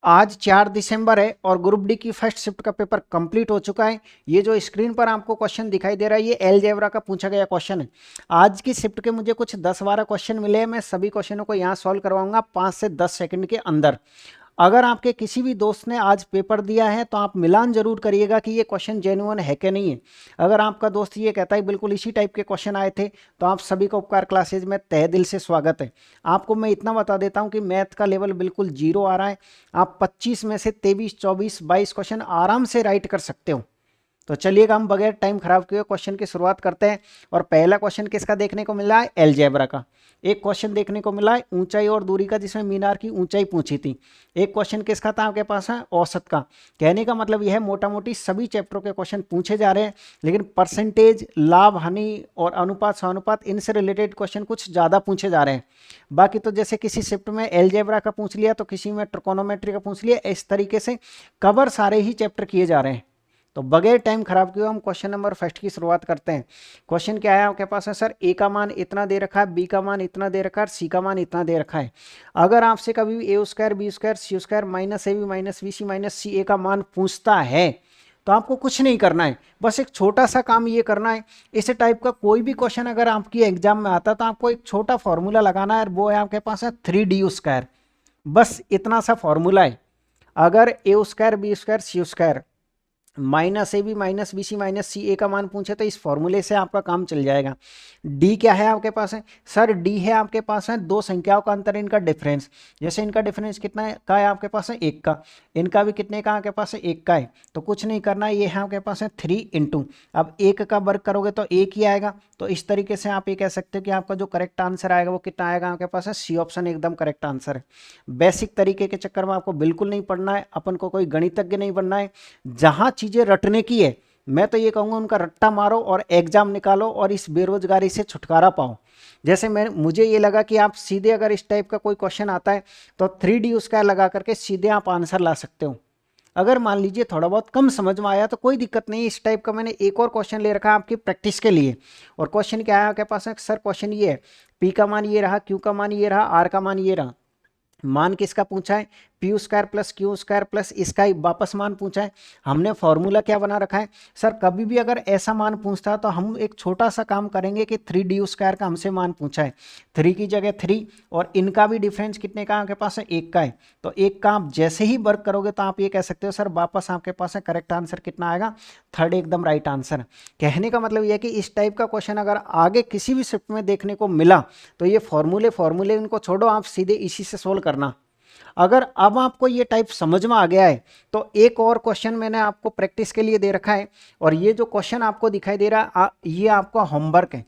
आज 4 दिसंबर है और ग्रुप डी की फर्स्ट शिफ्ट का पेपर कंप्लीट हो चुका है। ये जो स्क्रीन पर आपको क्वेश्चन दिखाई दे रहा है ये अलजेब्रा का पूछा गया क्वेश्चन है। आज की शिफ्ट के मुझे कुछ 10-12 क्वेश्चन मिले हैं, मैं सभी क्वेश्चनों को यहाँ सॉल्व करवाऊंगा 5 से 10 सेकंड के अंदर। अगर आपके किसी भी दोस्त ने आज पेपर दिया है तो आप मिलान जरूर करिएगा कि ये क्वेश्चन जेन्युइन है कि नहीं है। अगर आपका दोस्त ये कहता है बिल्कुल इसी टाइप के क्वेश्चन आए थे तो आप सभी का उपकार क्लासेज में तहे दिल से स्वागत है। आपको मैं इतना बता देता हूं कि मैथ का लेवल बिल्कुल जीरो आ रहा है। आप 25 में से 23, 24, 22 क्वेश्चन आराम से राइट कर सकते हो। तो चलिएगा हम बगैर टाइम खराब किए क्वेश्चन की शुरुआत करते हैं। और पहला क्वेश्चन किसका देखने को मिला है? अलजेब्रा का। एक क्वेश्चन देखने को मिला है ऊंचाई और दूरी का, जिसमें मीनार की ऊंचाई पूछी थी। एक क्वेश्चन किसका था आपके पास? है औसत का। कहने का मतलब यह है मोटा मोटी सभी चैप्टरों के क्वेश्चन पूछे जा रहे हैं, लेकिन परसेंटेज, लाभ हानि और अनुपात स्वानुपात इनसे रिलेटेड क्वेश्चन कुछ ज़्यादा पूछे जा रहे हैं। बाकी तो जैसे किसी शिफ्ट में अलजेब्रा का पूछ लिया तो किसी में ट्रिकोनोमेट्री का पूछ लिया, इस तरीके से कवर सारे ही चैप्टर किए जा रहे हैं। तो बगैर टाइम खराब किए हम क्वेश्चन नंबर फर्स्ट की शुरुआत करते हैं। क्वेश्चन क्या है आपके पास? है सर ए का मान इतना दे रखा है, बी का मान इतना दे रखा है, सी का मान इतना दे रखा है। अगर आपसे कभी भी A square, B square, C square minus A B minus B C minus C A का मान पूछता है तो आपको कुछ नहीं करना है, बस एक छोटा सा काम ये करना है। इस टाइप का कोई भी क्वेश्चन अगर आपकी एग्जाम में आता है तो आपको एक छोटा फॉर्मूला लगाना है, वो है आपके पास है 3D²। बस इतना सा फॉर्मूला है। अगर A square, B square, C square minus A B minus B C minus C A का मान पूछे तो इस फॉर्मूले से आपका काम चल जाएगा। डी क्या है आपके पास? है सर डी है आपके पास है दो संख्याओं का अंतर, इनका डिफरेंस। जैसे इनका डिफरेंस कितना है का है आपके पास? है 1 का। इनका भी कितने का आपके पास है? 1 का है। तो कुछ नहीं करना है, ये है आपके पास है 3 × अब 1 का वर्ग करोगे तो 1 ही आएगा। तो इस तरीके से आप ये कह सकते हो कि आपका जो करेक्ट आंसर आएगा वो कितना आएगा आपके पास? है सी ऑप्शन एकदम करेक्ट आंसर है। बेसिक तरीके के चक्कर में आपको बिल्कुल नहीं पढ़ना है, अपन को कोई गणितज्ञ नहीं बनना है। जहां चीजें रटने की है मैं तो ये कहूंगा उनका रट्टा मारो और एग्जाम निकालो और इस बेरोजगारी से छुटकारा पाओ। जैसे मुझे ये लगा कि आप सीधे अगर इस टाइप का कोई क्वेश्चन आता है तो 3D² लगा करके सीधे आप आंसर ला सकते हो। अगर मान लीजिए थोड़ा बहुत कम समझ में आया तो कोई दिक्कत नहीं, इस टाइप का मैंने एक और क्वेश्चन ले रखा है आपकी प्रैक्टिस के लिए। और क्वेश्चन क्या है आपके पास? सर क्वेश्चन ये है, पी का मान ये रहा, क्यू का मान ये रहा, आर का मान ये रहा। मान किसका पूछा है? P square plus Q square plus इसका ही वापस मान पूछा है। हमने फॉर्मूला क्या बना रखा है? सर कभी भी अगर ऐसा मान पूछता है तो हम एक छोटा सा काम करेंगे कि 3D² का हमसे मान पूछा है, 3 की जगह 3 और इनका भी डिफरेंस कितने का आपके पास है? 1 का है। तो 1 का आप जैसे ही वर्क करोगे तो आप ये कह सकते हो सर वापस आपके पास है करेक्ट आंसर कितना आएगा? 3 एकदम राइट आंसर। कहने का मतलब यह है कि इस टाइप का क्वेश्चन अगर आगे किसी भी शिफ्ट में देखने को मिला तो ये फॉर्मूले इनको छोड़ो, आप सीधे इसी से सोल्व करना। अगर अब आपको ये टाइप समझ में आ गया है तो एक और क्वेश्चन मैंने आपको प्रैक्टिस के लिए दे रखा है। और ये जो क्वेश्चन आपको दिखाई दे रहा है ये आपका होमवर्क है।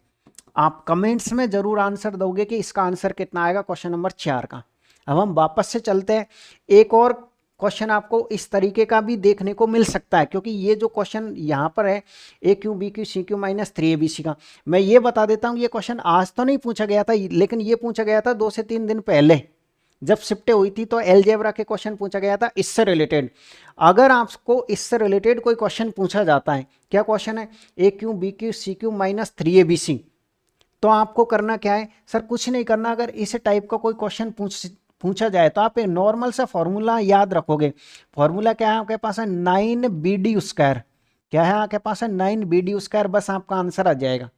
आप कमेंट्स में जरूर आंसर दोगे कि इसका आंसर कितना आएगा क्वेश्चन नंबर 4 का। अब हम वापस से चलते हैं। एक और क्वेश्चन आपको इस तरीके का भी देखने को मिल सकता है, क्योंकि ये जो क्वेश्चन यहाँ पर है A cube B cube C cube minus 3abc का, मैं ये बता देता हूँ ये क्वेश्चन आज तो नहीं पूछा गया था, लेकिन ये पूछा गया था 2 से 3 दिन पहले जब शिफ्टें हुई थी। तो अलजेब्रा के क्वेश्चन पूछा गया था इससे रिलेटेड। अगर आपको इससे रिलेटेड कोई क्वेश्चन पूछा जाता है, क्या क्वेश्चन है? A cube B cube C cube minus 3abc, तो आपको करना क्या है? सर कुछ नहीं करना। अगर इस टाइप का कोई क्वेश्चन पूछा जाए तो आप एक नॉर्मल सा फॉर्मूला याद रखोगे। फॉर्मूला क्या है आपके पास? है 9BD²। क्या है आपके पास? है 9BD²। बस आपका आंसर आ जाएगा।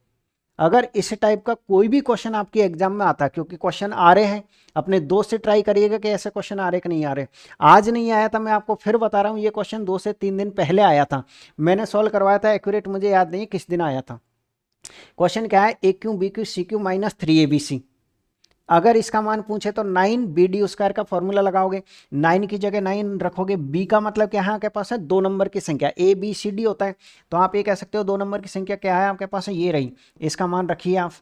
अगर इस टाइप का कोई भी क्वेश्चन आपके एग्जाम में आता है, क्योंकि क्वेश्चन आ रहे हैं, अपने दोस्त से ट्राई करिएगा कि ऐसे क्वेश्चन आ रहे कि नहीं आ रहे। आज नहीं आया था, मैं आपको फिर बता रहा हूँ, ये क्वेश्चन 2 से 3 दिन पहले आया था, मैंने सॉल्व करवाया था। एक्यूरेट मुझे याद नहीं किस दिन आया था। क्वेश्चन क्या है? A cube B cube C cube minus 3abc। अगर इसका मान पूछे तो 9BD² का फॉर्मूला लगाओगे, 9 की जगह 9 रखोगे। बी का मतलब क्या है आपके पास? है 2 नंबर की संख्या, ए बी सी डी होता है, तो आप ये कह सकते हो 2 नंबर की संख्या क्या है आपके पास? है ये रही, इसका मान रखिए आप।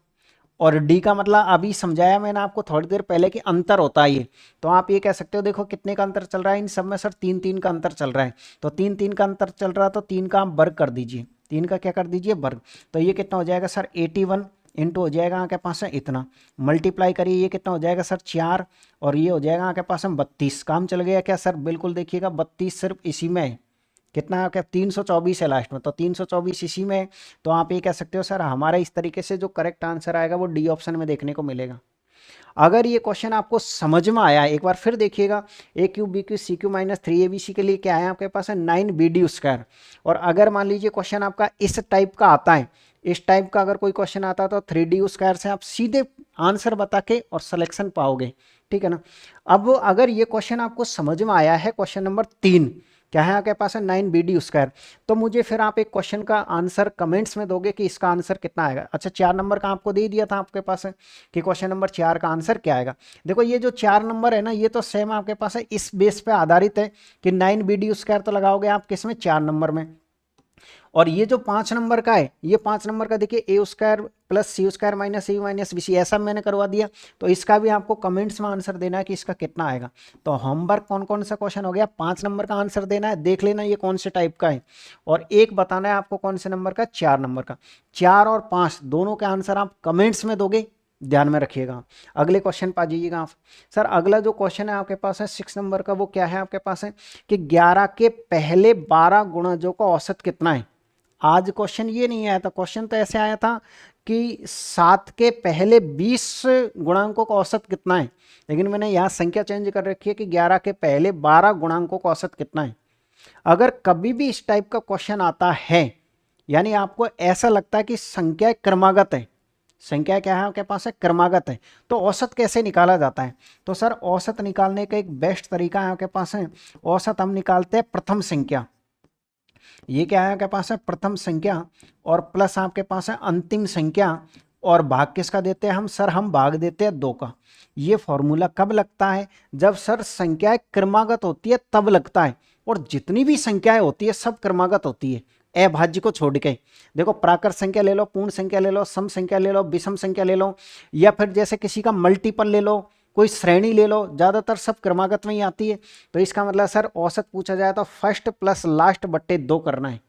और डी का मतलब अभी समझाया मैंने आपको थोड़ी देर पहले कि अंतर होता है ये, तो आप ये कह सकते हो देखो कितने का अंतर चल रहा है इन सब में? सर 3 का अंतर चल रहा है। तो 3 का अंतर चल रहा है तो 3 का आप वर्ग कर दीजिए, 3 का क्या कर दीजिए? वर्ग। तो ये कितना हो जाएगा सर? 81 इंटू हो जाएगा आपके पास है इतना, मल्टीप्लाई करिए, ये कितना हो जाएगा सर? 4, और ये हो जाएगा आपके पास है 32। काम चल गया क्या सर? बिल्कुल देखिएगा 32 सिर्फ इसी में है। कितना है? 324 है लास्ट में, तो 324 इसी में है। तो आप ये कह सकते हो सर हमारा इस तरीके से जो करेक्ट आंसर आएगा वो डी ऑप्शन में देखने को मिलेगा। अगर ये क्वेश्चन आपको समझ में आया है, एक बार फिर देखिएगा, A cube B cube C cube minus 3abc के लिए क्या है आपके पास है 9bd²। और अगर मान लीजिए क्वेश्चन आपका इस टाइप का आता है, इस टाइप का अगर कोई क्वेश्चन आता है तो 3d² से आप सीधे आंसर बता के और सिलेक्शन पाओगे, ठीक है ना। अब अगर ये क्वेश्चन आपको समझ में आया है, क्वेश्चन नंबर 3 क्या है आपके पास है 9bd², तो मुझे फिर आप एक क्वेश्चन का आंसर कमेंट्स में दोगे कि इसका आंसर कितना आएगा। अच्छा 4 नंबर का आपको दे दिया था आपके पास है कि क्वेश्चन नंबर 4 का आंसर क्या आएगा। देखो ये जो 4 नंबर है ना, ये तो सेम आपके पास है, इस बेस पे आधारित है कि 9bd² तो लगाओगे आप किस में 4 नंबर में। और ये जो 5 नंबर का है, ये 5 नंबर का देखिए a² plus c² minus a minus bc ऐसा मैंने करवा दिया। तो इसका भी आपको कमेंट्स में आंसर देना है कि इसका कितना आएगा। तो होमवर्क कौन कौन सा क्वेश्चन हो गया, 5 नंबर का आंसर देना है, देख लेना ये कौन से टाइप का है, और एक बताना है आपको कौन से नंबर का, 4 नंबर का। 4 और 5 दोनों के आंसर आप कमेंट्स में दोगे, ध्यान में रखिएगा। अगले क्वेश्चन पर आ जाइएगा आप। सर अगला जो क्वेश्चन है आपके पास है 6 नंबर का, वो क्या है आपके पास है कि 11 के पहले 12 गुणजों का औसत कितना है। आज क्वेश्चन ये नहीं आया था, क्वेश्चन तो ऐसे आया था कि 7 के पहले 20 गुणांकों का औसत कितना है, लेकिन मैंने यहाँ संख्या चेंज कर रखी है कि 11 के पहले 12 गुणांकों का औसत कितना है। अगर कभी भी इस टाइप का क्वेश्चन आता है, यानी आपको ऐसा लगता है कि संख्या क्रमागत है, संख्या क्या है आपके पास है क्रमागत है, तो औसत कैसे निकाला जाता है। तो सर औसत निकालने का एक बेस्ट तरीका है आपके पास है, औसत हम निकालते हैं प्रथम संख्या, ये क्या है आपके पास है प्रथम संख्या, और प्लस आपके पास है अंतिम संख्या, और भाग किसका देते हैं हम, सर हम भाग देते हैं 2 का। ये फॉर्मूला कब लगता है, जब सर संख्याएं क्रमागत होती है तब लगता है, और जितनी भी संख्याएं होती है सब क्रमागत होती है अभाज्य को छोड़ के। देखो प्राकृत संख्या ले लो, पूर्ण संख्या ले लो, सम संख्या ले लो, विषम संख्या ले लो, या फिर जैसे किसी का मल्टीपल ले लो, कोई श्रेणी ले लो, ज़्यादातर सब क्रमागत में ही आती है। तो इसका मतलब सर औसत पूछा जाए तो फर्स्ट प्लस लास्ट बट्टे 2 करना है।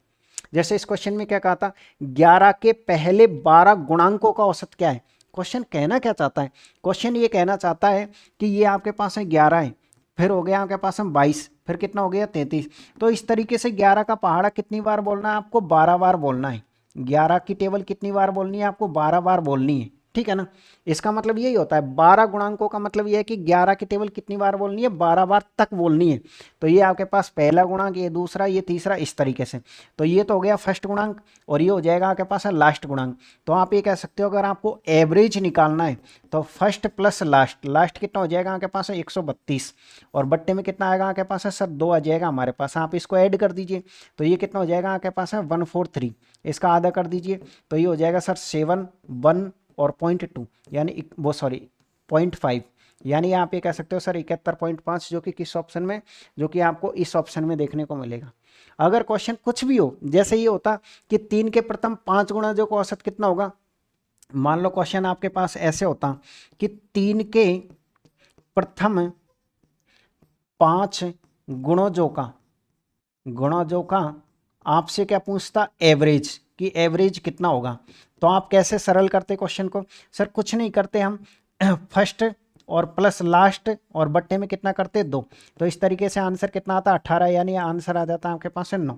जैसे इस क्वेश्चन में क्या कहा था, 11 के पहले 12 गुणांकों का औसत क्या है। क्वेश्चन कहना क्या चाहता है, क्वेश्चन ये कहना चाहता है कि ये आपके पास है 11 है, फिर हो गया आपके पास हम 22, फिर कितना हो गया 33। तो इस तरीके से 11 का पहाड़ा कितनी बार बोलना है आपको, 12 बार बोलना है। 11 की टेबल कितनी बार बोलनी है आपको, 12 बार बोलनी है, ठीक है ना। इसका मतलब यही होता है, 12 गुणांकों का मतलब यह है कि 11 की टेबल कितनी बार बोलनी है, 12 बार तक बोलनी है। तो ये आपके पास पहला गुणांक, ये दूसरा, ये तीसरा, इस तरीके से। तो ये तो हो गया फर्स्ट गुणांक, और ये हो जाएगा आपके पास है लास्ट गुणांक। तो आप ये कह सकते हो अगर आपको एवरेज निकालना है तो फर्स्ट प्लस लास्ट, लास्ट कितना हो जाएगा आपके पास है 132, और बट्टे में कितना आएगा आपके पास है सर 2 आ जाएगा हमारे पास, आप इसको ऐड कर दीजिए तो ये कितना हो जाएगा आपके पास है 143, इसका आधा कर दीजिए तो ये हो जाएगा सर 7, 1 और 0.2, यानी वो सॉरी 0.5, यानी आप ये कह सकते हो सर 71.5, जो कि किस ऑप्शन में, जो कि आपको इस ऑप्शन में देखने को मिलेगा। अगर क्वेश्चन कुछ भी हो, जैसे ये होता कि 3 के प्रथम 5 गुणा जो का औसत कितना होगा, मान लो क्वेश्चन आपके पास ऐसे होता कि 3 के प्रथम 5 गुणजों का आपसे क्या पूछता, एवरेज, कि एवरेज कितना होगा। तो आप कैसे सरल करते क्वेश्चन को, सर कुछ नहीं करते हम फर्स्ट और प्लस लास्ट और बट्टे में कितना करते 2, तो इस तरीके से आंसर कितना आता 18, यानी आंसर आ जाता है आपके पास है 9,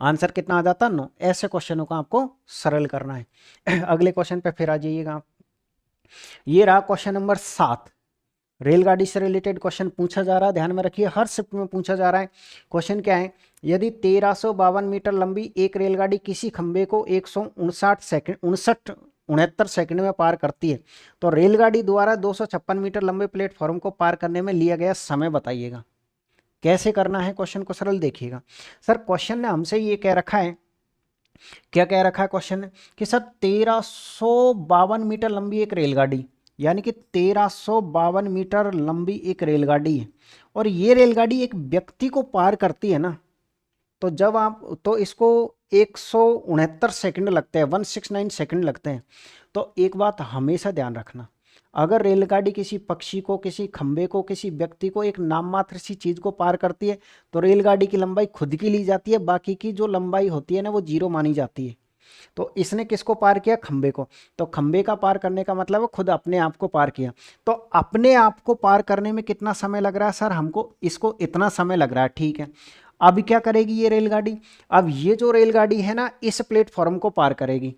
आंसर कितना आ जाता 9। ऐसे क्वेश्चनों को आपको सरल करना है। अगले क्वेश्चन पे फिर आ जाइएगा आप। ये रहा क्वेश्चन नंबर 7, रेलगाड़ी से रिलेटेड क्वेश्चन पूछा जा रहा है, ध्यान में रखिए हर शिफ्ट में पूछा जा रहा है। क्वेश्चन क्या है, यदि 1352 मीटर लंबी एक रेलगाड़ी किसी खंबे को 169 सेकंड में पार करती है, तो रेलगाड़ी द्वारा 256 मीटर लंबे प्लेटफॉर्म को पार करने में लिया गया समय बताइएगा। कैसे करना है क्वेश्चन को सरल देखिएगा। सर क्वेश्चन ने हमसे ये कह रखा है, क्या कह रखा है क्वेश्चन ने, कि सर 1352 मीटर लंबी एक रेलगाड़ी, यानी कि 1352 मीटर लंबी एक रेलगाड़ी है, और ये रेलगाड़ी एक व्यक्ति को पार करती है ना, तो जब आप तो इसको 169 सेकंड लगते हैं, 169 सेकंड लगते हैं। तो एक बात हमेशा ध्यान रखना, अगर रेलगाड़ी किसी पक्षी को, किसी खंबे को, किसी व्यक्ति को, एक नाम मात्र सी चीज़ को पार करती है, तो रेलगाड़ी की लंबाई खुद की ली जाती है, बाकी की जो लंबाई होती है ना वो 0 मानी जाती है। तो इसने किसको पार किया, खंबे को, तो खंबे का पार करने का मतलब है खुद अपने आप को पार किया। तो अपने आप को पार करने में कितना समय लग रहा है, सर हमको इसको इतना समय लग रहा है, ठीक है। अब क्या करेगी ये रेलगाड़ी, अब ये जो रेलगाड़ी है ना इस प्लेटफॉर्म को पार करेगी,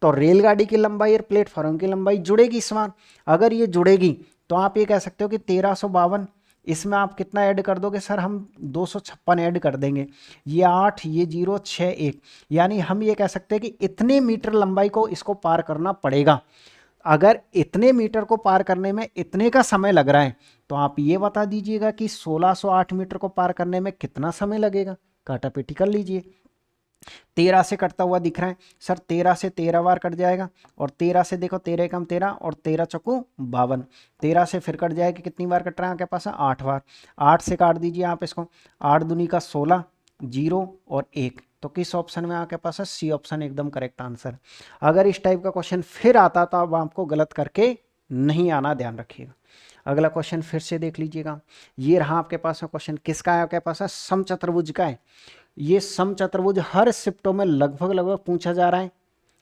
तो रेलगाड़ी की लंबाई और प्लेटफॉर्म की लंबाई जुड़ेगी समान। अगर ये जुड़ेगी तो आप ये कह सकते हो कि 1352, इसमें आप कितना ऐड कर दोगे सर, हम 256 ऐड कर देंगे, ये 8, ये 0, 6, 1, यानी हम ये कह सकते हैं कि इतने मीटर लंबाई को इसको पार करना पड़ेगा। अगर इतने मीटर को पार करने में इतने का समय लग रहा है तो आप ये बता दीजिएगा कि 1608 मीटर को पार करने में कितना समय लगेगा। काटापीटी कर लीजिए। 13 से कटता हुआ दिख रहा है सर, 13 से 13 बार कट जाएगा, और 13 से देखो 13 कम 13 और 13 चौको 52, 13 से फिर कट जाएगा, कितनी बार कट रहा है आपके पास, 8 बार। 8 से काट दीजिए आप इसको, 8 दूनी का 16, 0 और 1, तो किस ऑप्शन में आपके पास है, सी ऑप्शन एकदम करेक्ट आंसर। अगर इस टाइप का क्वेश्चन फिर आता तो अब आपको गलत करके नहीं आना, ध्यान रखिएगा। अगला क्वेश्चन फिर से देख लीजिएगा, ये रहा आपके पास में क्वेश्चन, किसका है आपके पास है, समचतुर्भुज का है। ये समचतुर्भुज हर शिफ्टों में लगभग पूछा जा रहा है,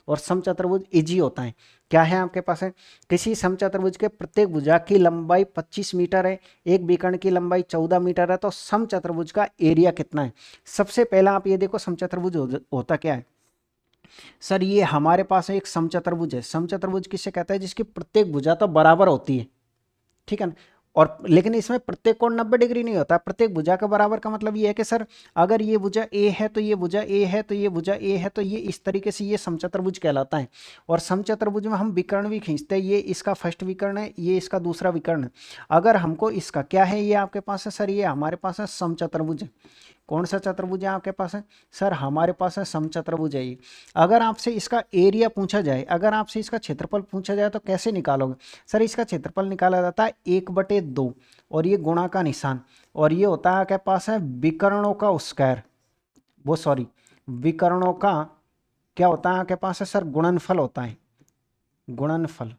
और समचतुर्भुज इजी होता है। क्या है आपके पास है, किसी समचतुर्भुज के प्रत्येक भुजा की लंबाई 25 मीटर है, एक विकर्ण की लंबाई 14 मीटर है, तो समचतुर्भुज का एरिया कितना है। सबसे पहला आप ये देखो समचतुर्भुज होता क्या है सर, ये हमारे पास एक समचतुर्भुज है। समचतुर्भुज किसे कहता है, जिसकी प्रत्येक भुजा तो बराबर होती है, ठीक है ना, और लेकिन इसमें प्रत्येक कोण 90 डिग्री नहीं होता। प्रत्येक भुजा का बराबर का मतलब ये है कि सर अगर ये भुजा ए है तो ये भुजा ए है, तो ये भुजा ए है, तो ये इस तरीके से ये समचतुर्भुज कहलाता है। और समचतुर्भुज में हम विकर्ण भी खींचते हैं, ये इसका फर्स्ट विकर्ण है, ये इसका दूसरा विकर्ण है। अगर हमको इसका क्या है, ये आपके पास है सर, ये हमारे पास है समचतुर्भुज है। कौन सा चतुर्भुज है आपके पास है सर, हमारे पास है समचतुर्भुज है ये। अगर आपसे इसका एरिया पूछा जाए, अगर आपसे इसका क्षेत्रफल पूछा जाए तो कैसे निकालोगे सर, इसका क्षेत्रफल निकाला जाता है 1/2, और ये गुणा का निशान, और ये होता है आपके पास है विकर्णों का स्क्वायर, वो सॉरी विकर्णों का क्या होता है आपके पास है सर, गुणनफल होता है, गुणनफल।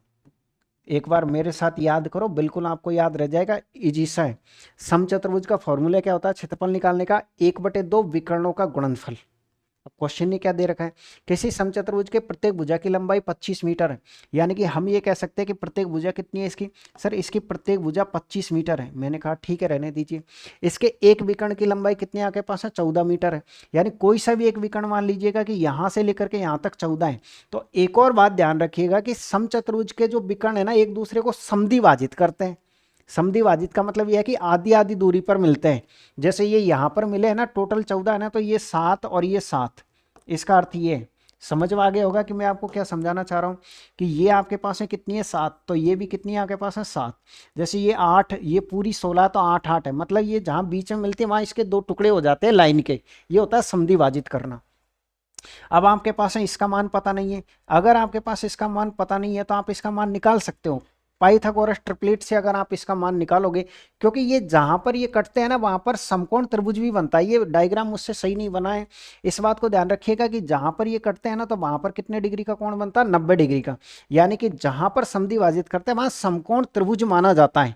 एक बार मेरे साथ याद करो, बिल्कुल आपको याद रह जाएगा, इजी सा है। समचतुर्भुज का फॉर्मूला क्या होता है क्षेत्रफल निकालने का, 1/2 विकर्णों का गुणनफल। अब क्वेश्चन ने क्या दे रखा है, किसी समचतुर्भुज के प्रत्येक भुजा की लंबाई 25 मीटर है, यानी कि हम ये कह सकते हैं कि प्रत्येक भुजा कितनी है इसकी, सर इसकी प्रत्येक भुजा 25 मीटर है। मैंने कहा ठीक है रहने दीजिए। इसके एक विकर्ण की लंबाई कितनी आपके पास है, 14 मीटर है, यानी कोई सा भी एक विकर्ण मान लीजिएगा कि यहाँ से लेकर के यहाँ तक 14 है। तो एक और बात ध्यान रखिएगा कि समचतुर्भुज के जो विकर्ण है ना, एक दूसरे को समद्विभाजित करते हैं। समद्विभाजित का मतलब यह है कि आधी आधी दूरी पर मिलते हैं। जैसे ये यहाँ पर मिले हैं ना, टोटल 14 है ना, तो ये 7 और ये 7, इसका अर्थ ये समझ में आ गया होगा कि मैं आपको क्या समझाना चाह रहा हूँ, कि ये आपके पास है कितनी है 7, तो ये भी कितनी है आपके पास है 7। जैसे ये 8, ये पूरी 16, तो 8 8 है, मतलब ये जहाँ बीच में मिलती है वहाँ इसके 2 टुकड़े हो जाते हैं लाइन के, ये होता है समद्विभाजित करना। अब आपके पास है इसका मान पता नहीं है, अगर आपके पास इसका मान पता नहीं है तो आप इसका मान निकाल सकते हो पाइथागोरस ट्रिपलेट से, अगर आप इसका मान निकालोगे, क्योंकि ये जहां पर ये कटते हैं ना वहां पर समकोण त्रिभुज भी बनता है। ये डायग्राम मुझसे सही नहीं बना है, इस बात को ध्यान रखिएगा कि जहां पर ये कटते हैं ना तो वहां पर कितने डिग्री का कोण बनता है, 90 डिग्री का, यानी कि जहां पर समद्विभाजित करते हैं वहां समकोण त्रिभुज माना जाता है।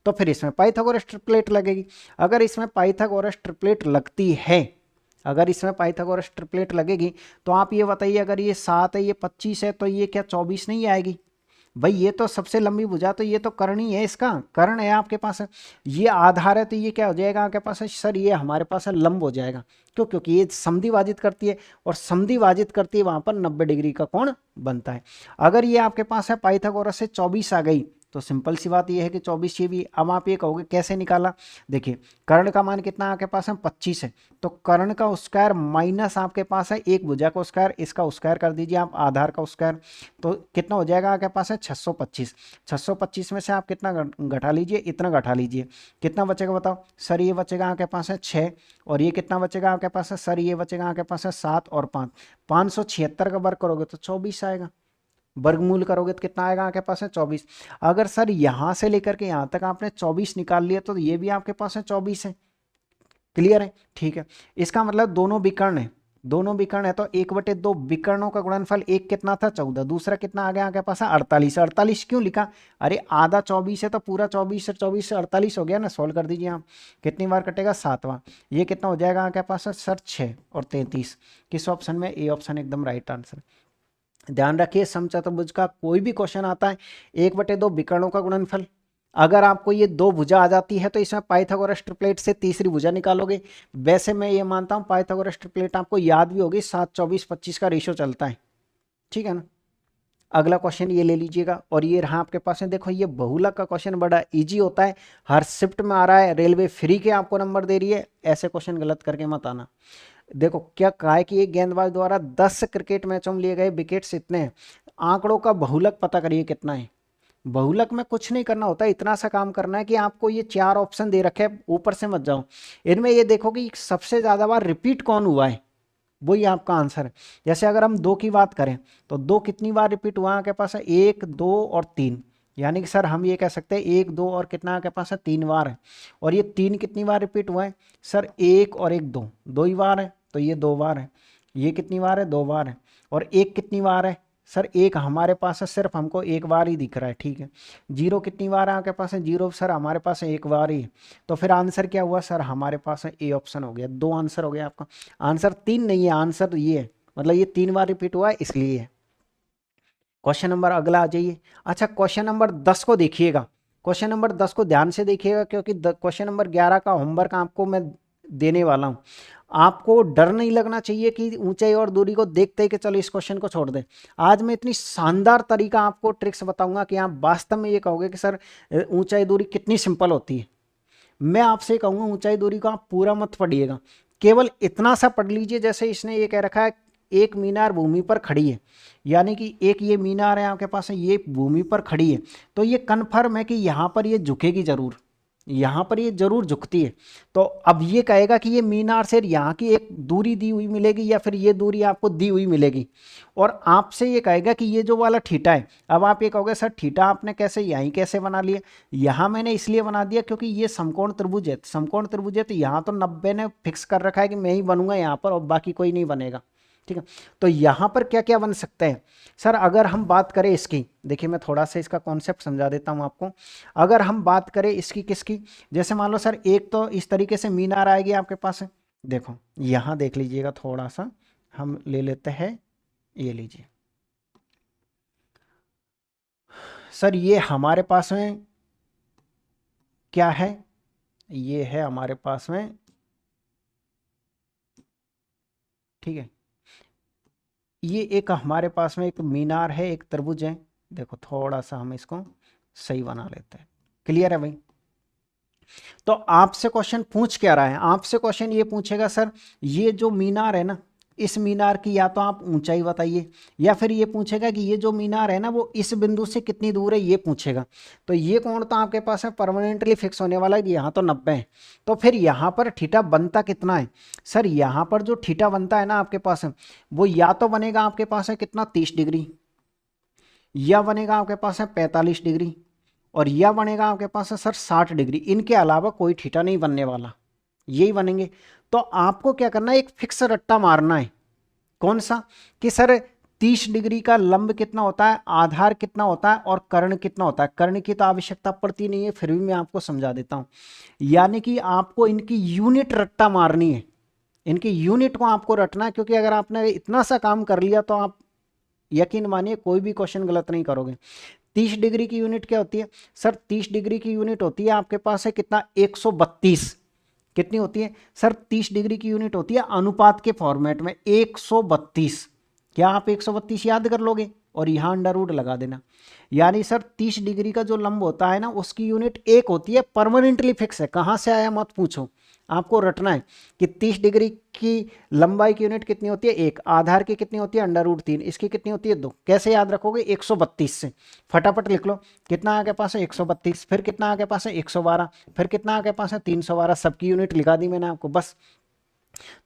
तो फिर इसमें पाइथागोरस ट्रिपलेट लगेगी। अगर इसमें पाइथागोरस ट्रिपलेट लगती है, अगर इसमें पाइथागोरस ट्रिपलेट लगेगी, तो आप ये बताइए, अगर ये 7 है, ये 25 है, तो ये क्या 24 नहीं आएगी भाई, ये तो सबसे लंबी भुजा, तो ये तो कर्ण ही है, इसका कर्ण है आपके पास है। ये आधार है, तो ये क्या हो जाएगा आपके पास है सर, ये हमारे पास है लंब हो जाएगा। क्यों, क्योंकि ये समद्विभाजित करती है, और समद्विभाजित करती है वहां पर 90 डिग्री का कोण बनता है। अगर ये आपके पास है पाइथागोरस से 24 आ गई, तो सिंपल सी बात ये है कि 24 ये भी। अब आप ये कहोगे कैसे निकाला, देखिए कर्ण का मान कितना आपके पास है 25 है, तो कर्ण का स्क्वायर माइनस आपके पास है एक भुजा का स्क्वायर, इसका स्क्वायर कर दीजिए आप आधार का स्क्वायर, तो कितना हो जाएगा आपके पास है 625। 625 में से आप कितना घटा लीजिए, इतना घटा लीजिए, कितना बचेगा बताओ सर, ये बचेगा आपके पास है 6, और ये कितना बचेगा आपके पास है सर, ये बचेगा आपके पास है 7 और 5, 576 का वर्ग करोगे तो 24 आएगा, वर्गमूल करोगे तो कितना आएगा आपके पास है 24। अगर सर यहां से लेकर के यहां तक आपने 24 निकाल लिया, तो ये भी आपके पास है 24 है। क्लियर है, ठीक है। इसका मतलब दोनों विकर्ण है, दोनों विकर्ण है, तो 1/2 विकर्णों का गुणनफल, एक कितना था 14, दूसरा कितना आ गया आपके पास है 48। 48 क्यों लिखा, अरे आधा 24 है तो पूरा 24 से 24 से 48 हो गया ना, सोल्व कर दीजिए आप, कितनी बार कटेगा 7वां, ये कितना हो जाएगा आपके पास है सर 6 और 33। किस ऑप्शन में, ए ऑप्शन एकदम राइट आंसर। ध्यान रखिए समचतुर्भुज का कोई भी क्वेश्चन आता है 1/2 विकर्णों का गुणनफल, अगर आपको ये 2 भुजा आ जाती है तो इसमें पाइथागोरस ट्रिपलेट से तीसरी भुजा निकालोगे। वैसे मैं ये मानता हूँ पाइथागोरस ट्रिपलेट आपको याद भी होगी, 7 24 25 का रेशियो चलता है, ठीक है ना। अगला क्वेश्चन ये ले लीजिएगा, और ये रहा आपके पास है। देखो ये बहुलक का क्वेश्चन बड़ा इजी होता है, हर शिफ्ट में आ रहा है, रेलवे फ्री के आपको नंबर दे रही है, ऐसे क्वेश्चन गलत करके मत आना। देखो क्या कहा है कि एक गेंदबाज द्वारा 10 क्रिकेट मैचों में लिए गए विकेट्स इतने हैं, आंकड़ों का बहुलक पता करिए कितना है। बहुलक में कुछ नहीं करना होता, इतना सा काम करना है कि आपको ये 4 ऑप्शन दे रखे हैं, ऊपर से मत जाओ, इनमें ये देखो कि सबसे ज़्यादा बार रिपीट कौन हुआ है, वही आपका आंसर है। जैसे अगर हम 2 की बात करें तो 2 कितनी बार रिपीट हुआ आपके पास है, 1, 2 और 3, यानी कि सर हम ये कह सकते हैं 1, 2 और कितना आपके पास है, 3 बार है। और ये 3 कितनी बार रिपीट हुआ है, सर 1 और 1 2, 2 ही बार है, तो ये 2 बार है। ये कितनी बार है, 2 बार है। और 1 कितनी बार है, सर 1 हमारे पास है, सिर्फ हमको 1 बार ही दिख रहा है, ठीक है। 0 कितनी बार है आपके पास है, 0 सर हमारे पास है 1 बार ही। तो फिर आंसर क्या हुआ सर, हमारे पास है ए ऑप्शन हो गया। 2 आंसर हो गया आपका, आंसर 3 नहीं है, आंसर ये है, मतलब ये 3 बार रिपीट हुआ है इसलिए है। क्वेश्चन नंबर अगला आ जाइए। अच्छा क्वेश्चन नंबर 10 को देखिएगा, क्वेश्चन नंबर 10 को ध्यान से देखिएगा, क्योंकि क्वेश्चन नंबर 11 का होमवर्क आपको मैं देने वाला हूँ। आपको डर नहीं लगना चाहिए कि ऊंचाई और दूरी को देखते ही कि चलो इस क्वेश्चन को छोड़ दें। आज मैं इतनी शानदार तरीका आपको ट्रिक्स बताऊंगा कि आप वास्तव में ये कहोगे कि सर ऊंचाई दूरी कितनी सिंपल होती है। मैं आपसे कहूँगा ऊंचाई दूरी को आप पूरा मत पढ़िएगा, केवल इतना सा पढ़ लीजिए। जैसे इसने ये कह रखा है एक मीनार भूमि पर खड़ी है, यानी कि एक ये मीनार है आपके पास है, ये भूमि पर खड़ी है, तो ये कन्फर्म है कि यहाँ पर ये झुकेगी जरूर, यहाँ पर ये जरूर झुकती है। तो अब ये कहेगा कि ये मीनार से यहाँ की एक दूरी दी हुई मिलेगी या फिर ये दूरी आपको दी हुई मिलेगी, और आपसे ये कहेगा कि ये जो वाला थीटा है। अब आप ये कहोगे सर थीटा आपने कैसे यहीं कैसे बना लिया, यहाँ मैंने इसलिए बना दिया क्योंकि ये समकोण त्रिभुज है, समकोण त्रिभुज है तो यहाँ तो 90 ने फिक्स कर रखा है कि मैं ही बनूंगा यहाँ पर और बाकी कोई नहीं बनेगा, ठीक है। तो यहाँ पर क्या क्या बन सकते हैं सर, अगर हम बात करें इसकी, देखिए मैं थोड़ा सा इसका कॉन्सेप्ट समझा देता हूँ आपको। अगर हम बात करें इसकी किसकी, जैसे मान लो सर एक तो इस तरीके से मीनार आएगी आपके पास है, देखो यहाँ देख लीजिएगा, थोड़ा सा हम ले लेते हैं, ये लीजिए सर, ये हमारे पास में क्या है, ये है हमारे पास में, ठीक है। ये एक हमारे पास में एक मीनार है, एक तरबूज है। देखो थोड़ा सा हम इसको सही बना लेते हैं, क्लियर है भाई। तो आपसे क्वेश्चन पूछ क्या रहा है, आपसे क्वेश्चन ये पूछेगा सर ये जो मीनार है ना, इस मीनार की या तो आप ऊंचाई बताइए, या फिर ये पूछेगा कि ये जो मीनार है ना वो इस बिंदु से कितनी दूर है, ये पूछेगा। तो ये कोण तो आपके पास है परमानेंटली फिक्स होने वाला है, यहाँ तो 90 है। तो फिर यहाँ पर थीटा बनता कितना है, सर यहाँ पर जो थीटा बनता है ना आपके पास है, वो या तो बनेगा आपके पास है कितना 30 डिग्री, या बनेगा आपके पास है 45 डिग्री, और यह बनेगा आपके पास है सर 60 डिग्री। इनके अलावा कोई थीटा नहीं बनने वाला, यही बनेंगे। तो आपको क्या करना है, एक फिक्स रट्टा मारना है, कौन सा, कि सर 30 डिग्री का लंब कितना होता है, आधार कितना होता है और कर्ण कितना होता है। कर्ण की तो आवश्यकता पड़ती नहीं है, फिर भी मैं आपको समझा देता हूं। यानी कि आपको इनकी यूनिट रट्टा मारनी है, इनकी यूनिट को आपको रटना है, क्योंकि अगर आपने इतना सा काम कर लिया तो आप यकीन मानिए कोई भी क्वेश्चन गलत नहीं करोगे। 30 डिग्री की यूनिट क्या होती है सर, 30 डिग्री की यूनिट होती है आपके पास है कितना 132, कितनी होती है सर, 30 डिग्री की यूनिट होती है अनुपात के फॉर्मेट में 132। क्या आप 132 याद कर लोगे और यहाँ अंडर रूट लगा देना, यानी सर 30 डिग्री का जो लंब होता है ना उसकी यूनिट 1 होती है, परमानेंटली फिक्स है, कहाँ से आया मत पूछो, आपको रटना है कि 30 डिग्री की लंबाई की यूनिट कितनी होती है 1, आधार की कितनी होती है अंडर रूट 3, इसकी कितनी होती है 2। कैसे याद रखोगे, 132 से, फटाफट लिख लो, कितना आपके पास है 132, फिर कितना आपके पास है 112, फिर कितना आपके पास है 312, सबकी यूनिट लिखा दी मैंने आपको बस।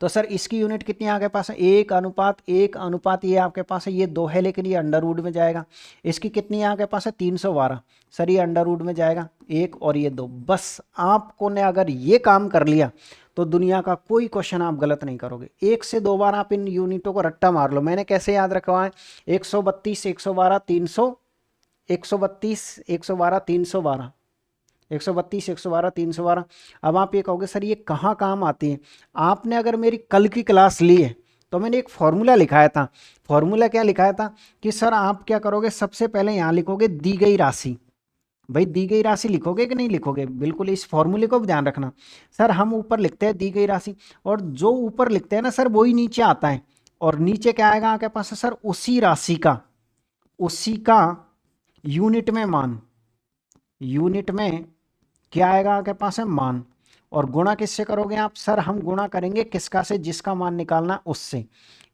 तो सर इसकी यूनिट कितनी आपके पास है 1:1, ये आपके पास है, ये 2 है लेकिन ये अंडर रूट में जाएगा। इसकी कितनी है आपके पास है 312, सर ये अंडर रूट में जाएगा 1 और ये 2। बस आपको ने अगर ये काम कर लिया तो दुनिया का कोई क्वेश्चन आप गलत नहीं करोगे। 1 से 2 बार आप इन यूनिटों को रट्टा मार लो। मैंने कैसे याद रखा है, 132, 112, 300, 132, 112, 312, 132, 112, 312। अब आप ये कहोगे सर ये कहाँ काम आती है, आपने अगर मेरी कल की क्लास ली है तो मैंने एक फॉर्मूला लिखाया था। फॉर्मूला क्या लिखाया था कि सर आप क्या करोगे, सबसे पहले यहाँ लिखोगे दी गई राशि। भाई दी गई राशि लिखोगे कि नहीं लिखोगे, बिल्कुल इस फॉर्मूले को भी ध्यान रखना। सर हम ऊपर लिखते हैं दी गई राशि, और जो ऊपर लिखते हैं ना सर वही नीचे आता है, और नीचे क्या आएगा आपके पास सर उसी राशि का उसी का यूनिट में मान, यूनिट में क्या आएगा आपके पास है मान, और गुणा किससे करोगे आप? सर हम गुणा करेंगे किसका से? जिसका मान निकालना उससे।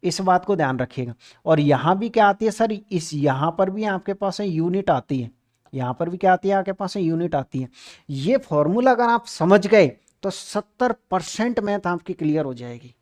इस बात को ध्यान रखिएगा। और यहाँ भी क्या आती है सर? इस यहाँ पर भी आपके पास है यूनिट आती है, यहाँ पर भी क्या आती है आपके पास है यूनिट आती है। ये फॉर्मूला अगर आप समझ गए तो 70% मैथ आपकी क्लियर हो जाएगी।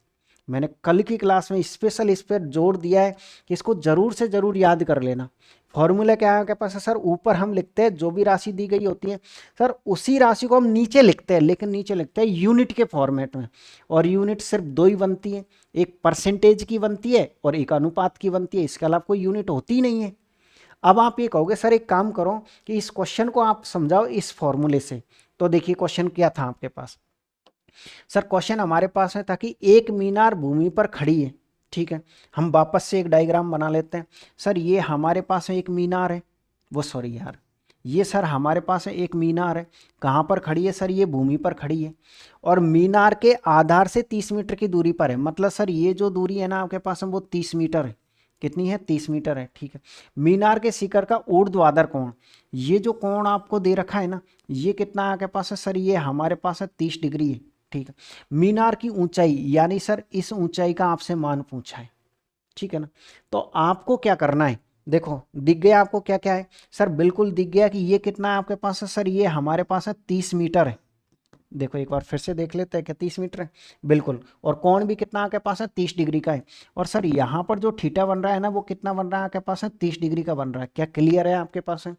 मैंने कल की क्लास में स्पेशल इस पर जोर दिया है कि इसको जरूर से जरूर याद कर लेना। फॉर्मूला क्या है आपके पास है सर? ऊपर हम लिखते हैं जो भी राशि दी गई होती है सर, उसी राशि को हम नीचे लिखते हैं, लेकिन नीचे लिखते हैं यूनिट के फॉर्मेट में। और यूनिट सिर्फ दो ही बनती है, एक परसेंटेज की बनती है और एक अनुपात की बनती है, इसके अलावा कोई यूनिट होती ही नहीं है। अब आप ये कहोगे सर एक काम करो कि इस क्वेश्चन को आप समझाओ इस फॉर्मूले से। तो देखिए क्वेश्चन क्या था आपके पास। सर क्वेश्चन हमारे पास है था कि एक मीनार भूमि पर खड़ी है, ठीक है। हम वापस से एक डायग्राम बना लेते हैं। सर ये हमारे पास है एक मीनार है, वो सॉरी यार, ये सर हमारे पास है एक मीनार है। कहाँ पर खड़ी है सर? ये भूमि पर खड़ी है। और मीनार के आधार से 30 मीटर की दूरी पर है। मतलब सर ये जो दूरी है ना आपके पास है वो 30 मीटर है। कितनी है? 30 मीटर है, ठीक है। मीनार के शिखर का ऊर्ध्वाधर कोण, ये जो कोण आपको दे रखा है ना, ये कितना आपके पास है सर? ये हमारे पास है 30 डिग्री है, ठीक है। मीनार की ऊंचाई, यानी सर इस ऊंचाई का आपसे मान पूछा है, ठीक है ना। तो आपको क्या करना है? देखो दिख गया आपको क्या क्या है सर? बिल्कुल दिख गया कि ये कितना है आपके पास है सर? ये हमारे पास है 30 मीटर है। देखो एक बार फिर से देख लेते हैं, क्या 30 मीटर है? बिल्कुल। और कोण भी कितना आपके पास है? 30 डिग्री का है। और सर यहाँ पर जो थीटा बन रहा है ना, वो कितना बन रहा है आपके पास है? 30 डिग्री का बन रहा है। क्या क्लियर है आपके पास है?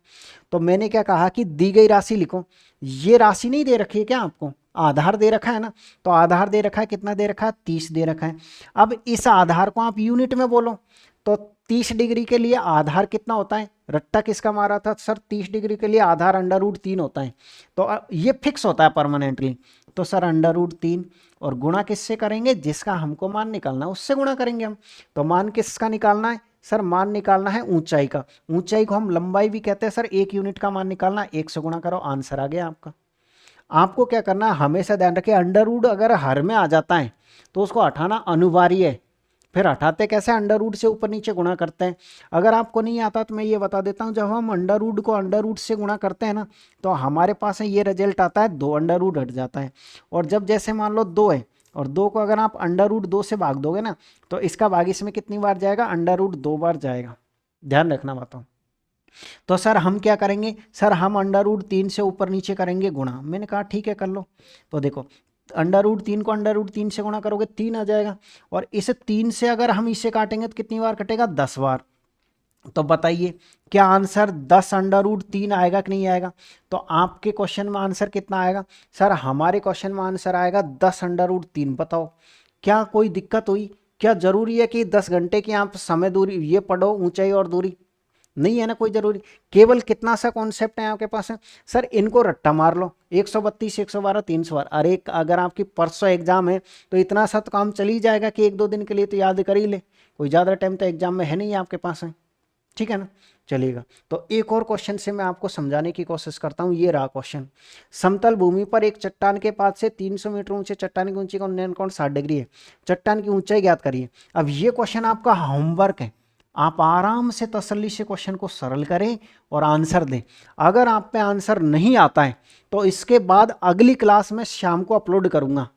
तो मैंने क्या कहा कि दी गई राशि लिखो। ये राशि नहीं दे रखी है क्या आपको? आधार दे रखा है ना, तो आधार दे रखा है, कितना दे रखा है? 30 दे रखा है। अब इस आधार को आप यूनिट में बोलो तो 30 डिग्री के लिए आधार कितना होता है? रट्टा किसका मारा था सर? 30 डिग्री के लिए आधार √3 होता है। तो ये फिक्स होता है परमानेंटली। तो सर √3 और गुणा किससे करेंगे? जिसका हमको मान निकालना है उससे गुणा करेंगे हम। तो मान किसका निकालना है सर? मान निकालना है ऊंचाई का। ऊंचाई को हम लंबाई भी कहते हैं सर। एक यूनिट का मान निकालना, 1 से गुणा करो, आंसर आ गया आपका। आपको क्या करना है? हमेशा ध्यान रखिए, अंडर अगर हर में आ जाता है तो उसको हटाना अनिवार्य है। फिर हटाते कैसे? अंडर से ऊपर नीचे गुणा करते हैं। अगर आपको नहीं आता तो मैं ये बता देता हूँ, जब हम अंडर को अंडर से गुणा करते हैं ना, तो हमारे पास है ये रिजल्ट आता है, 2 अंडर हट जाता है। और जब जैसे मान लो 2 है और 2 को अगर आप अंडर 2 से भाग दोगे ना, तो इसका भाग इसमें कितनी बार जाएगा? अंडर 2 बार जाएगा। ध्यान रखना बातों। तो सर हम क्या करेंगे सर? हम अंडर 3 से ऊपर नीचे करेंगे गुणा। मैंने कहा ठीक है कर लो। तो देखो अंडर 3 को अंडर 3 से गुणा करोगे 3 आ जाएगा। और इस 3 से अगर हम इसे काटेंगे तो कितनी बार कटेगा? 10 बार। तो बताइए क्या आंसर 10 अंडर 3 आएगा कि नहीं आएगा? तो आपके क्वेश्चन में आंसर कितना आएगा सर? हमारे क्वेश्चन में आंसर आएगा 10 अंडर 3। बताओ क्या कोई दिक्कत हुई? क्या जरूरी है कि 10 घंटे की आप समय दूरी ये पढ़ो, ऊंचाई और दूरी? नहीं है ना कोई जरूरी। केवल कितना सा कॉन्सेप्ट है आपके पास है सर? इनको रट्टा मार लो, 132 112 300 बार। अरे अगर आपकी परसों एग्जाम है तो इतना सा तो काम चल ही जाएगा कि 1-2 दिन के लिए तो याद कर ही ले। कोई ज़्यादा टाइम तो एग्जाम में है नहीं आपके पास है, ठीक है ना। चलिएगा, तो एक और क्वेश्चन से मैं आपको समझाने की कोशिश करता हूँ। ये रहा क्वेश्चन। समतल भूमि पर एक चट्टान के पास से 300 मीटर ऊंचे चट्टान की ऊंचाई का उन्नयन कोण 60 डिग्री है। चट्टान की ऊंचाई ज्ञात करिए। अब ये क्वेश्चन आपका होमवर्क है। आप आराम से तसल्ली से क्वेश्चन को सरल करें और आंसर दें। अगर आप पे आंसर नहीं आता है तो इसके बाद अगली क्लास में शाम को अपलोड करूंगा।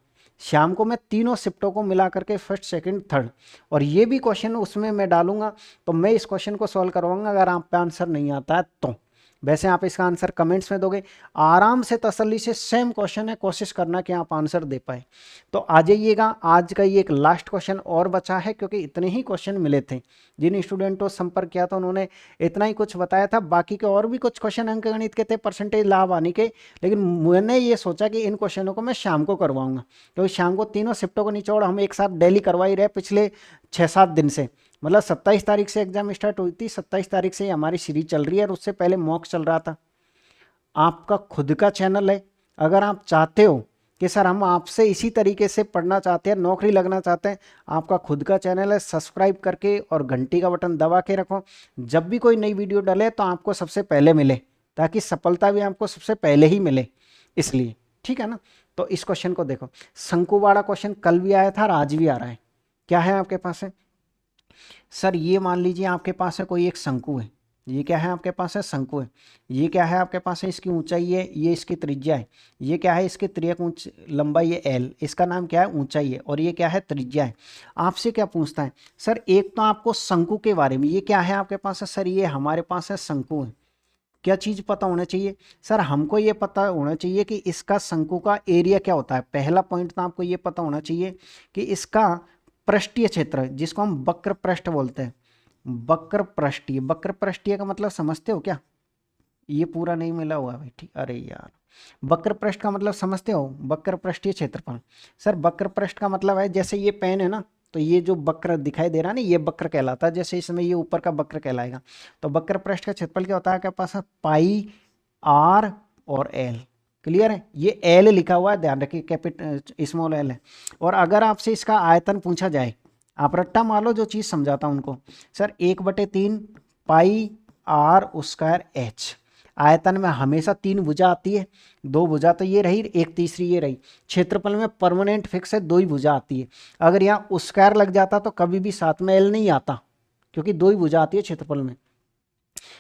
शाम को मैं तीनों शिफ्टों को मिला करके फर्स्ट सेकंड थर्ड, और ये भी क्वेश्चन उसमें मैं डालूंगा। तो मैं इस क्वेश्चन को सॉल्व करवाऊंगा अगर आप पे आंसर नहीं आता है तो। वैसे आप इसका आंसर कमेंट्स में दोगे। आराम से तसल्ली से सेम क्वेश्चन है, कोशिश करना कि आप आंसर दे पाए। तो आ जाइएगा। आज का ये एक लास्ट क्वेश्चन और बचा है, क्योंकि इतने ही क्वेश्चन मिले थे। जिन स्टूडेंटों से संपर्क किया था उन्होंने इतना ही कुछ बताया था। बाकी के और भी कुछ क्वेश्चन अंकगणित के थे, परसेंटेज लाभ आने के। लेकिन मैंने ये सोचा कि इन क्वेश्चनों को मैं शाम को करवाऊंगा, क्योंकि शाम को तीनों शिफ्टों को निचोड़ हम एक साथ डेली करवा ही रहे पिछले 6-7 दिन से। मतलब 27 तारीख से एग्जाम स्टार्ट हुई थी, 27 तारीख से ही हमारी सीरीज चल रही है, और उससे पहले मॉक चल रहा था। आपका खुद का चैनल है। अगर आप चाहते हो कि सर हम आपसे इसी तरीके से पढ़ना चाहते हैं, नौकरी लगना चाहते हैं, आपका खुद का चैनल है, सब्सक्राइब करके और घंटी का बटन दबा के रखो। जब भी कोई नई वीडियो डले तो आपको सबसे पहले मिले, ताकि सफलता भी आपको सबसे पहले ही मिले, इसलिए। ठीक है ना। तो इस क्वेश्चन को देखो। शंकु वाला क्वेश्चन कल भी आया था और आज भी आ रहा है। क्या है आपके पास है सर? ये मान लीजिए आपके पास है कोई एक शंकु है, ये क्या है आपके पास है, शंकु है। ये क्या है आपके पास है, इसकी ऊंचाई है, ये इसकी त्रिज्या है। ये क्या है, इसकी त्रिज्या लंबाई है एल, इसका नाम क्या है, ऊंचाई है, और ये क्या है, त्रिज्या है। आपसे क्या पूछता है सर, एक तो आपको शंकु के बारे में, ये क्या है आपके पास है सर, ये हमारे पास है शंकु है। क्या चीज़ पता होना चाहिए सर, हमको ये पता होना चाहिए कि इसका शंकु का एरिया क्या होता है। पहला पॉइंट तो आपको ये पता होना चाहिए कि इसका पृष्ठीय क्षेत्र, जिसको हम वक्र पृष्ठ बोलते हैं, वक्र पृष्ठीय, वक्र पृष्ठीय का मतलब समझते हो क्या, ये पूरा नहीं मिला हुआ है भाई, ठीक, अरे यार, वक्र पृष्ठ का मतलब समझते हो, वक्र पृष्ठीय क्षेत्रफल। सर वक्र पृष्ठ का मतलब है, जैसे ये पेन है ना, तो ये जो वक्र दिखाई दे रहा है ना, ये वक्र कहलाता है, जैसे इसमें ये ऊपर का वक्र कहलाएगा। तो वक्र पृष्ठ का क्षेत्रफल क्या होता है आपके पास, पाई आर और एल। क्लियर है, ये एल लिखा हुआ है, ध्यान रखिए, कैपिटल स्मॉल एल है। और अगर आपसे इसका आयतन पूछा जाए, आप रट्टा मान लो, जो चीज़ समझाता हूँ उनको, sir 1/3 pi R square H. आयतन में हमेशा 3 भुजा आती है, 2 भुजा तो ये रही, एक तीसरी ये रही। क्षेत्रफल में परमानेंट फिक्स है, 2 ही भुजा आती है। अगर यहाँ स्क्वायर लग जाता तो कभी भी साथ में एल नहीं आता, क्योंकि 2 ही भुजा आती है क्षेत्रफल में।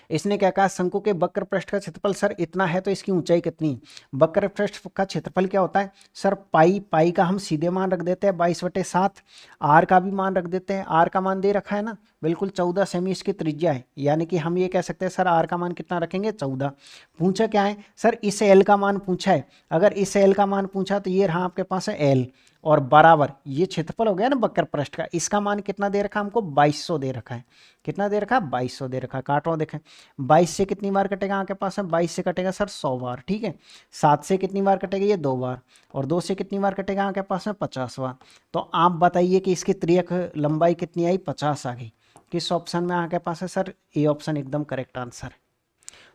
इसने क्या कहा, शंकु के वक्र पृष्ठ का क्षेत्रफल सर इतना है, तो इसकी ऊंचाई कितनी है। वक्र पृष्ठ का क्षेत्रफल क्या होता है सर, पाई, पाई का हम सीधे मान रख देते हैं 22/7। आर का भी मान रख देते हैं, आर का मान दे रखा है ना, बिल्कुल 14 सेमी इसकी त्रिज्या है, यानी कि हम ये कह सकते हैं सर आर का मान कितना रखेंगे, 14। पूछा क्या है सर, इस एल का मान पूछा है। अगर इस एल का मान पूछा तो ये रहा आपके पास है एल, और बराबर ये क्षेत्रफल हो गया ना वक्र पृष्ठ का, इसका मान कितना दे रखा है हमको, 2200 दे रखा है। कितना दे रखा है, 2200 दे रखा है। काटो देखें, 22 से कितनी बार कटेगा आपके पास है, 22 से कटेगा सर 100 बार, ठीक है। 7 से कितनी बार कटेगा, ये 2 बार, और 2 से कितनी बार कटेगा आपके पास है, 50 बार। तो आप बताइए कि इसकी त्रियक लंबाई कितनी आई, 50 आ गई। किस ऑप्शन में आपके पास है सर, ए ऑप्शन एकदम करेक्ट आंसर है।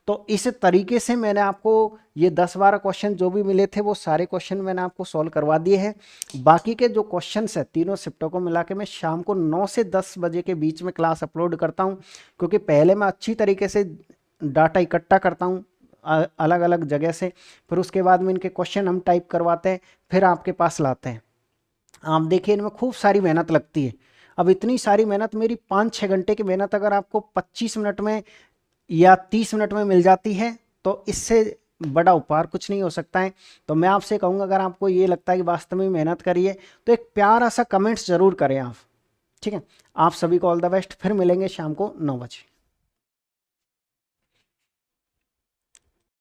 तो इस तरीके से मैंने आपको ये 10-12 क्वेश्चन जो भी मिले थे, वो सारे क्वेश्चन मैंने आपको सॉल्व करवा दिए हैं। बाकी के जो क्वेश्चंस है तीनों शिफ्टों को मिला के मैं शाम को 9 से 10 बजे के बीच में क्लास अपलोड करता हूँ, क्योंकि पहले मैं अच्छी तरीके से डाटा इकट्ठा करता हूँ अलग अलग जगह से, फिर उसके बाद में इनके क्वेश्चन हम टाइप करवाते हैं, फिर आपके पास लाते हैं। आप देखिए, इनमें खूब सारी मेहनत लगती है। अब इतनी सारी मेहनत, मेरी 5-6 घंटे की मेहनत अगर आपको 25 मिनट में या 30 मिनट में मिल जाती है, तो इससे बड़ा उपहार कुछ नहीं हो सकता है। तो मैं आपसे कहूँगा, अगर आपको ये लगता है कि वास्तव में मेहनत करिए, तो एक प्यारा सा कमेंट्स ज़रूर करें आप, ठीक है। आप सभी को ऑल द बेस्ट, फिर मिलेंगे शाम को 9 बजे।